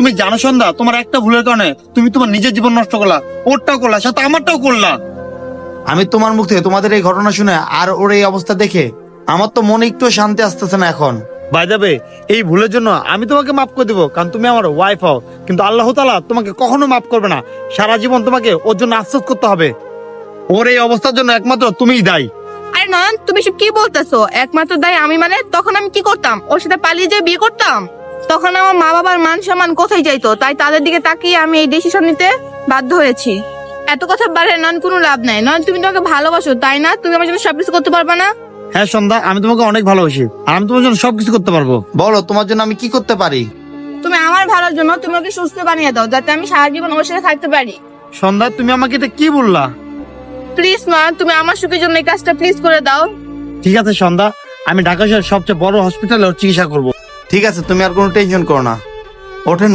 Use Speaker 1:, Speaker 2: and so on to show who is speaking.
Speaker 1: তুমি জানো সন্ধ্যা, তোমার একটা ভুলের কারণে তুমি তোমার নিজের জীবন নষ্ট করলা, ওরটাও করলা, সাথে আমারটাও করলা। আমি তোমার মুখ থেকে তোমাদের এই ঘটনা শুনে আর ওর এই অবস্থা দেখে আমার তো মনে একটু শান্তি আসতেছে না এখন। বাই দ্য ওয়ে, এই ভুলের জন্য আমি তোমাকে মাফ করে দেবো, কারণ তুমি আমার ওয়াইফ হও, কিন্তু আল্লাহ তাআলা তোমাকে কখনো মাফ করবে না। সারা জীবন তোমাকে ওর জন্য আফসোস করতে হবে। ওর এই অবস্থার জন্য একমাত্র তুমিই দায়ী।
Speaker 2: আরে নয়ন, তুমি সব কি বলতেছো? একমাত্র দায়ী আমি মানে? তখন আমি কি করতাম? ওর সাথে পালিয়ে যেয়ে বিয়ে করতাম? তখন আমার মা বাবার মান সম্মান কোথায় যাইতো? তাই তাদের দিকে তাকিয়ে আমি এই ডিসিশন নিতে বাধ্য হয়েছি। এত কথা বাড়ে নয়ন, কোনো লাভ নাই। নয়ন, তুমি তোমাকে ভালোবাসো তাই না? তুমি আমার জন্য সবকিছু করতে পারবে না?
Speaker 1: হ্যাঁ সন্ধ্যা, আমি তোমাকে অনেক ভালোবাসি, আর আমি তোমার জন্য সবকিছু করতে পারবো। বলো, তোমার জন্য আমি কি করতে পারি?
Speaker 2: তুমি আমার ভালোর জন্য তুমি ওকে সুস্থ বানিয়ে দাও, যাতে আমি সারা জীবন ওর সাথে থাকতে পারি।
Speaker 1: সন্ধ্যা, তুমি আমাকে এটা কি বললা?
Speaker 2: প্লিজ নয়ন, তুমি আমার সুখের জন্য এই কাজটা প্লিজ করে দাও।
Speaker 1: ঠিক আছে সন্ধ্যা, আমি ঢাকা শহরের সবচেয়ে বড় হসপিটালে ওর চিকিৎসা করবো। ঠিক আছে, তুমি আর কোনো টেনশন করো না। ওঠেন।